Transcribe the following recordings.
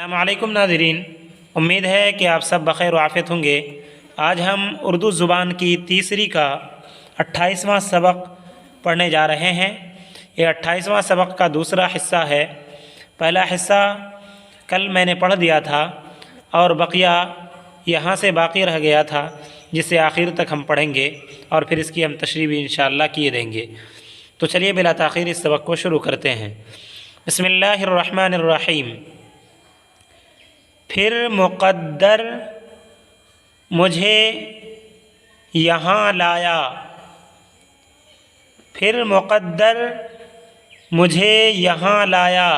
अस्सलामु अलैकुम नाज़रीन, उम्मीद है कि आप सब बख़ैर आफ़ियत होंगे। आज हम उर्दू ज़ुबान की तीसरी का 28वां सबक पढ़ने जा रहे हैं। ये 28वां सबक का दूसरा हिस्सा है। पहला हिस्सा कल मैंने पढ़ दिया था और बकिया यहाँ से बाकी रह गया था, जिसे आखिर तक हम पढ़ेंगे और फिर इसकी हम तशरीह भी इंशाअल्लाह किए देंगे। तो चलिए बिला ताख़ीर इस सबक को शुरू करते हैं। बिस्मिल्लाहिर्रहमानिर्रहीम। फिर मुक़द्दर मुझे यहाँ लाया, फिर मुक़द्दर मुझे यहाँ लाया,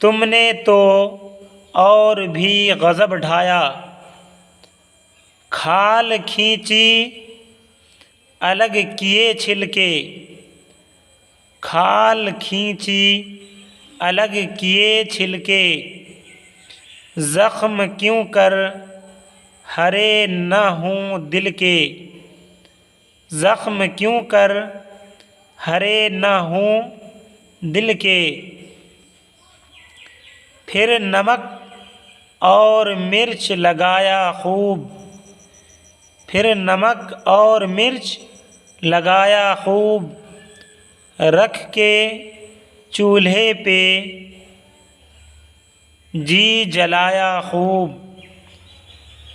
तुमने तो और भी गज़ब ढाया। खाल खींची अलग किए छिलके, खाल खींची अलग किए छिलके, ज़ख्म क्यों कर हरे न हों दिल के, ज़ख्म क्यों कर हरे न हों दिल के। फिर नमक और मिर्च लगाया खूब, फिर नमक और मिर्च लगाया खूब, रख के चूल्हे पे जी जलाया खूब,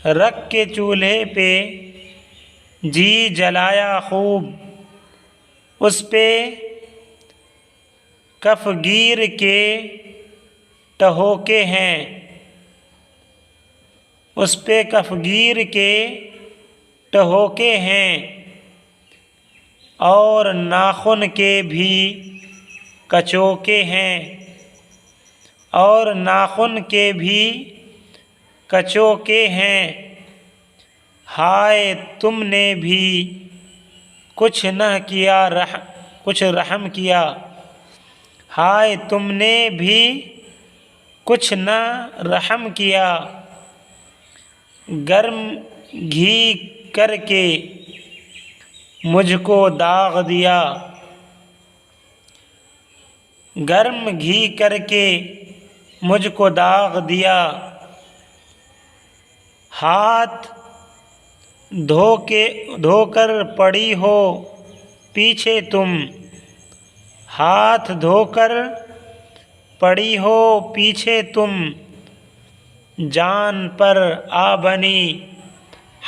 रख के चूल्हे पे जी जलाया खूब। उस पे कफ़गीर के टहोके हैं, उस पे कफ़गीर के टहोके हैं, और नाखून के भी कचोके हैं, और नाखून के भी कचोके हैं। हाय तुमने भी कुछ न किया कुछ रहम किया, हाय तुमने भी कुछ न रहम किया। गर्म घी करके मुझको दाग दिया, गर्म घी करके मुझको दाग दिया। हाथ धोकर पड़ी हो पीछे तुम, हाथ धोकर पड़ी हो पीछे तुम, जान पर आ बनी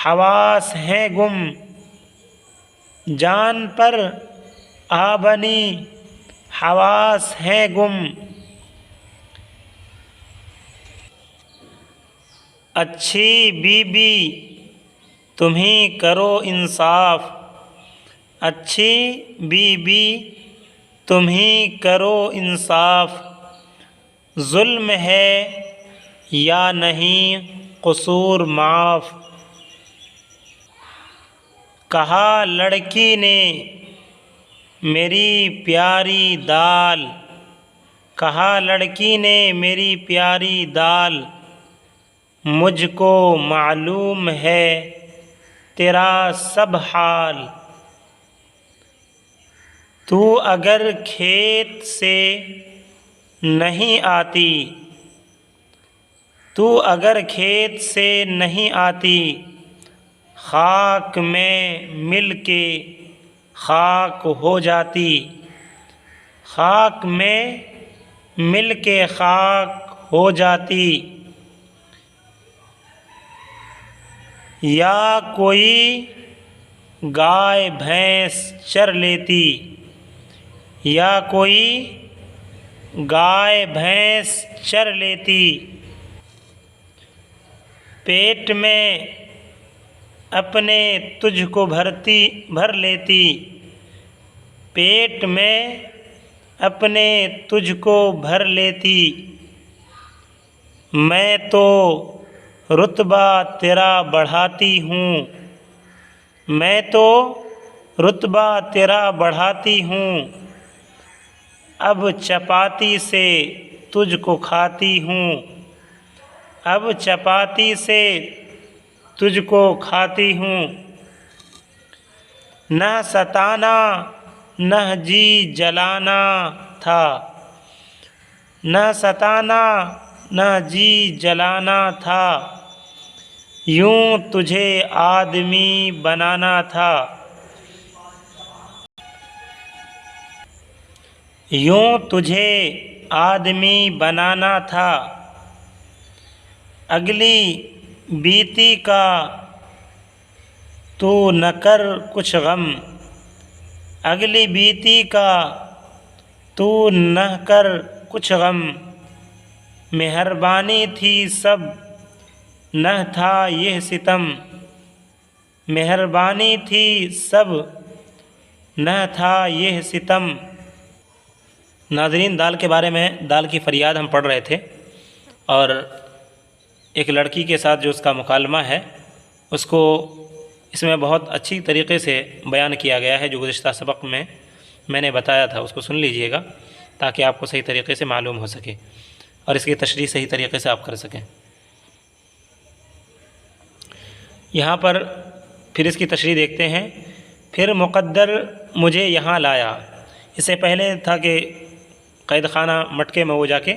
हवास हैं गुम, जान पर आ बनी हवास हैं गुम। अच्छी बीबी तुम्ही करो इंसाफ, अच्छी बीबी तुम्ही करो इंसाफ। जुल्म है या नहीं कसूर माफ़, कहा लड़की ने मेरी प्यारी दाल, कहा लड़की ने मेरी प्यारी दाल। मुझको मालूम है तेरा सब हाल, तू अगर खेत से नहीं आती, तू अगर खेत से नहीं आती, खाक में मिल के खाक हो जाती, खाक में मिल के खाक हो जाती। या कोई गाय भैंस चर लेती, या कोई गाय भैंस चर लेती। पेट में अपने तुझको भर लेती, पेट में अपने तुझको भर लेती। मैं तो रुतबा तेरा बढ़ाती हूँ, मैं तो रुतबा तेरा बढ़ाती हूँ। अब चपाती से तुझको खाती हूँ, अब चपाती से तुझको खाती हूँ। न सताना न जी जलाना था, न सताना न जी जलाना था, यूं तुझे आदमी बनाना था। यूं तुझे आदमी बनाना था, अगली बीती का तू न कर कुछ गम। अगली बीती का तू न कर कुछ गम, मेहरबानी थी सब न था यह सितम। मेहरबानी थी सब न था यह सितम। नाज़रीन, दाल के बारे में, दाल की फ़रियाद हम पढ़ रहे थे और एक लड़की के साथ जो उसका मुकालमा है उसको इसमें बहुत अच्छी तरीक़े से बयान किया गया है। जो गुज़िश्ता सबक़ में मैंने बताया था उसको सुन लीजिएगा ताकि आपको सही तरीक़े से मालूम हो सके और इसकी तशरीह सही तरीक़े से आप कर सकें। यहाँ पर फिर इसकी तशरीह देखते हैं। फिर मुक़द्दर मुझे यहाँ लाया। इससे पहले था कि क़ैद खाना मटके में वो जाके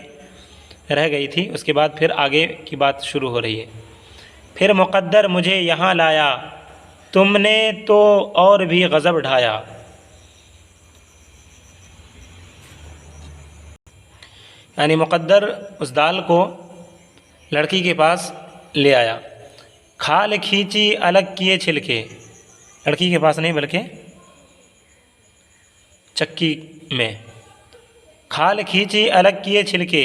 रह गई थी, उसके बाद फिर आगे की बात शुरू हो रही है। फिर मुक़द्दर मुझे यहाँ लाया, तुमने तो और भी गज़ब ढाया। यानी मुक़द्दर उस दाल को लड़की के पास ले आया। खाल खींची अलग किए छिलके, लड़की के पास नहीं बल्कि चक्की में। खाल खींची अलग किए छिलके,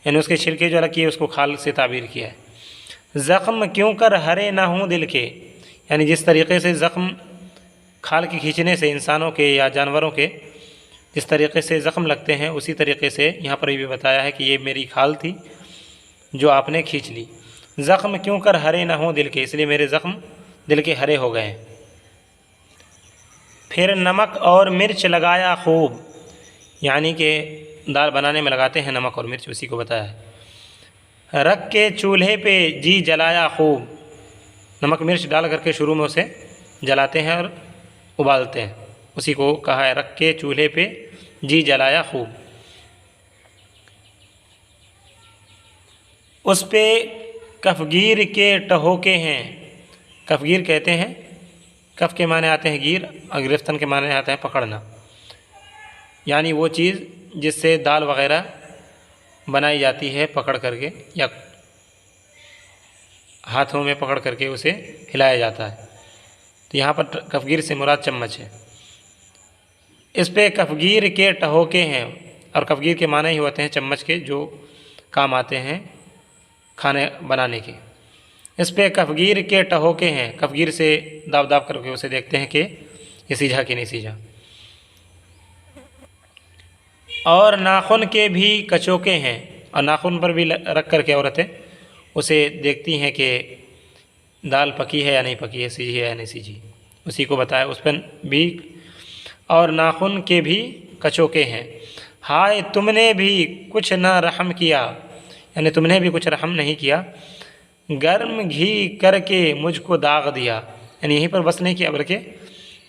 यानी उसके छिलके जो अलग किए उसको खाल से ताबीर किया है। ज़ख़्म क्यों कर हरे ना हूँ दिल के, यानी जिस तरीक़े से ज़ख़्म खाल के खींचने से इंसानों के या जानवरों के जिस तरीक़े से ज़ख़्म लगते हैं उसी तरीक़े से यहाँ पर भी बताया है कि ये मेरी खाल थी जो आपने खींच ली। ज़ख़्म क्यों कर हरे ना हों दिल के, इसलिए मेरे ज़ख़्म दिल के हरे हो गए। फिर नमक और मिर्च लगाया खूब, यानी कि दाल बनाने में लगाते हैं नमक और मिर्च, उसी को बताया है। रख के चूल्हे पे जी जलाया खूब, नमक मिर्च डाल करके शुरू में उसे जलाते हैं और उबालते हैं, उसी को कहा है रख के चूल्हे पे जी जलाया खूब। उस पे कफगीर के टहोके हैं, कफगीर कहते हैं, कफ के माने आते हैं गिर और गिरफ्तन के माने आते हैं पकड़ना, यानी वो चीज़ जिससे दाल वग़ैरह बनाई जाती है पकड़ करके या हाथों में पकड़ करके उसे हिलाया जाता है। तो यहाँ पर कफगीर से मुराद चम्मच है। इस पे कफगीर के टहोके हैं, और कफगीर के माने ही होते हैं चम्मच के जो काम आते हैं खाने बनाने के। इस पे कफगीर के टहोके हैं, कफगीर से दाब दाब करके उसे देखते हैं कि ये सीझा कि नहीं सीझा। और नाखून के भी कचोके हैं, और नाखून पर भी रख करके औरतें उसे देखती हैं कि दाल पकी है या नहीं पकी है, सीझी है या नहीं सीझी, उसी को बताया। उस पर भी और नाखून के भी कचोके हैं। हाय तुमने भी कुछ ना रहम किया, यानी तुमने भी कुछ रहम नहीं किया। गर्म घी करके मुझको दाग दिया, यानी यहीं पर बस नहीं किया बल्कि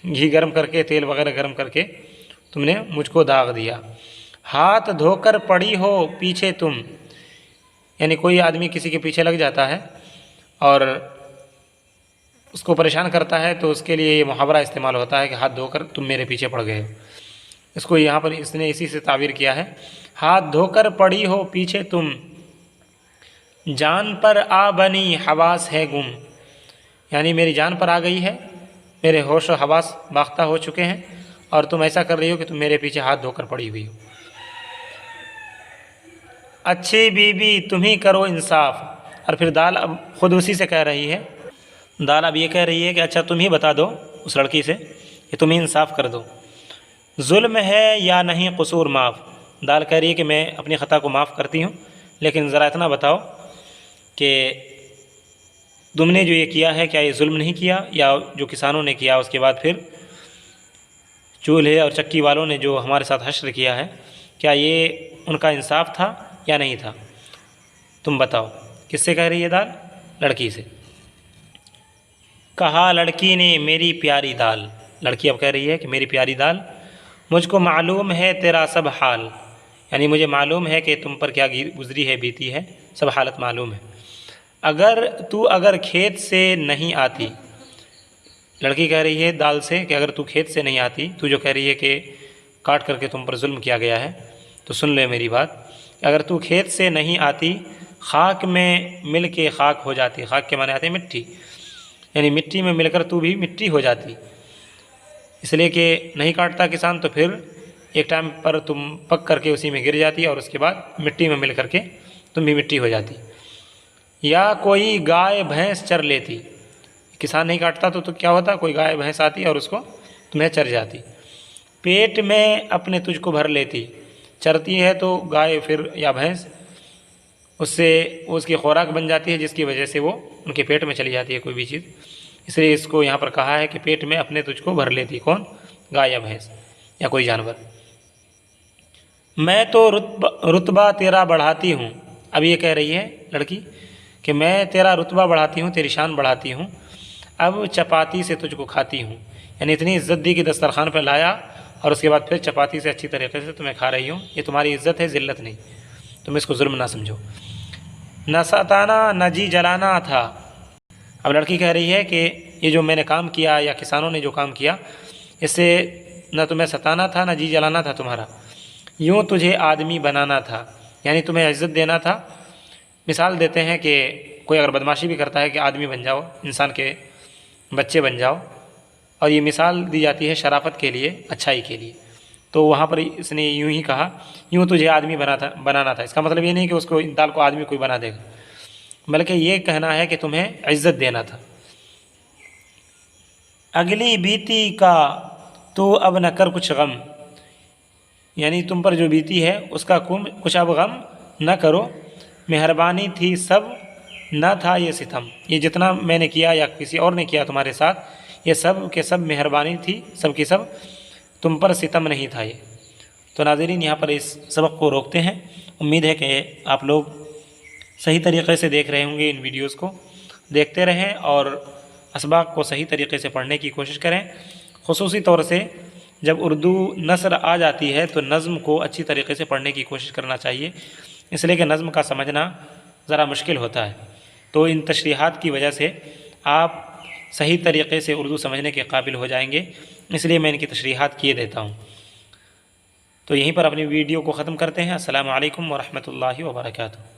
घी गर्म करके तेल वगैरह गर्म करके तुमने मुझको दाग दिया। हाथ धोकर पड़ी हो पीछे तुम, यानी कोई आदमी किसी के पीछे लग जाता है और उसको परेशान करता है तो उसके लिए ये मुहावरा इस्तेमाल होता है कि हाथ धोकर तुम मेरे पीछे पड़ गए हो। इसको यहाँ पर इसने इसी से ताबीर किया है, हाथ धोकर पड़ी हो पीछे तुम, जान पर आ बनी हवास है गुम, यानी मेरी जान पर आ गई है, मेरे होश और हवास बाख्ता हो चुके हैं और तुम ऐसा कर रही हो कि तुम मेरे पीछे हाथ धोकर पड़ी हुई हो। अच्छी बीबी तुम ही करो इंसाफ, और फिर दाल अब खुद उसी से कह रही है, दाल अब ये कह रही है कि अच्छा तुम ही बता दो उस लड़की से कि तुम ही इंसाफ कर दो, जुल्म है या नहीं कसूर माफ़। दाल कह रही है कि मैं अपनी ख़ता को माफ़ करती हूँ, लेकिन ज़रा इतना बताओ कि तुमने जो ये किया है क्या ये जुल्म नहीं किया, या जो किसानों ने किया उसके बाद फिर चूल्हे और चक्की वालों ने जो हमारे साथ हश्र किया है क्या ये उनका इंसाफ था या नहीं था, तुम बताओ। किससे कह रही है दाल? लड़की से। कहा लड़की ने मेरी प्यारी दाल, लड़की अब कह रही है कि मेरी प्यारी दाल, मुझको मालूम है तेरा सब हाल, यानी मुझे मालूम है कि तुम पर क्या गुजरी है, बीती है, सब हालत मालूम है। अगर खेत से नहीं आती, लड़की कह रही है दाल से कि अगर तू खेत से नहीं आती, तू जो कह रही है कि काट करके तुम पर जुल्म किया गया है, तो सुन ले मेरी बात। अगर तू खेत से नहीं आती, खाक में मिल के खाक हो जाती। खाक के माने आते हैं मिट्टी, यानी मिट्टी में मिलकर तू भी मिट्टी हो जाती। इसलिए कि नहीं काटता किसान तो फिर एक टाइम पर तुम पक करके उसी में गिर जाती और उसके बाद मिट्टी में मिल करके तुम भी मिट्टी हो जाती। या कोई गाय भैंस चर लेती, किसान नहीं काटता तो क्या होता, कोई गाय भैंस आती और उसको तुम्हें चर जाती। पेट में अपने तुझको भर लेती, चरती है तो गाय फिर या भैंस उससे उसकी खुराक बन जाती है, जिसकी वजह से वो उनके पेट में चली जाती है कोई भी चीज़। इसलिए इसको यहाँ पर कहा है कि पेट में अपने तुझको भर लेती, कौन, गाय या भैंस या कोई जानवर। मैं तो रुतबा तेरा बढ़ाती हूँ। अब ये कह रही है लड़की कि मैं तेरा रुतबा बढ़ाती हूँ, तेरी शान बढ़ाती हूँ, अब चपाती से तुझको खाती हूँ। यानी इतनी इज़्ज़त दी कि दस्तरखान पर लाया और उसके बाद फिर चपाती से अच्छी तरीके से तुम्हें खा रही हूँ। ये तुम्हारी इज़्ज़त है, ज़िल्लत नहीं। तुम इसको जुल्म ना समझो। न सताना न जी जलाना था। अब लड़की कह रही है कि ये जो मैंने काम किया या किसानों ने जो काम किया, इससे न तुम्हें सताना था न जी जलाना था तुम्हारा, यूँ तुझे आदमी बनाना था, यानी तुम्हें इज़्ज़त देना था। मिसाल देते हैं कि कोई अगर बदमाशी भी करता है कि आदमी बन जाओ, इंसान के बच्चे बन जाओ, और ये मिसाल दी जाती है शराफत के लिए, अच्छाई के लिए। तो वहाँ पर इसने यूँ ही कहा, यूँ तुझे आदमी बनाना था। इसका मतलब ये नहीं कि उसको दाल को आदमी कोई बना देगा, बल्कि ये कहना है कि तुम्हें इज़्ज़त देना था। अगली बीती का तो अब न कर कुछ गम, यानी तुम पर जो बीती है उसका कुछ अब गम न करो। मेहरबानी थी सब न था ये सितम, ये जितना मैंने किया या किसी और ने किया तुम्हारे साथ, ये सब के सब मेहरबानी थी, सब की सब, तुम पर सितम नहीं था ये। तो नाज़रीन, यहाँ पर इस सबक को रोकते हैं। उम्मीद है कि आप लोग सही तरीक़े से देख रहे होंगे, इन वीडियोस को देखते रहें और असबाक को सही तरीक़े से पढ़ने की कोशिश करें। ख़ुसूसी तौर से जब उर्दू नस्र आ जाती है तो नज़्म को अच्छी तरीक़े से पढ़ने की कोशिश करना चाहिए, इसलिए कि नज़्म का समझना ज़रा मुश्किल होता है। तो इन तशरीहात की वजह से आप सही तरीक़े से उर्दू समझने के काबिल हो जाएंगे, इसलिए मैं इनकी तशरीहात किए देता हूँ। तो यहीं पर अपनी वीडियो को ख़त्म करते हैं। अस्सलामु अलैकुम व रहमतुल्लाहि व बरकातुहू।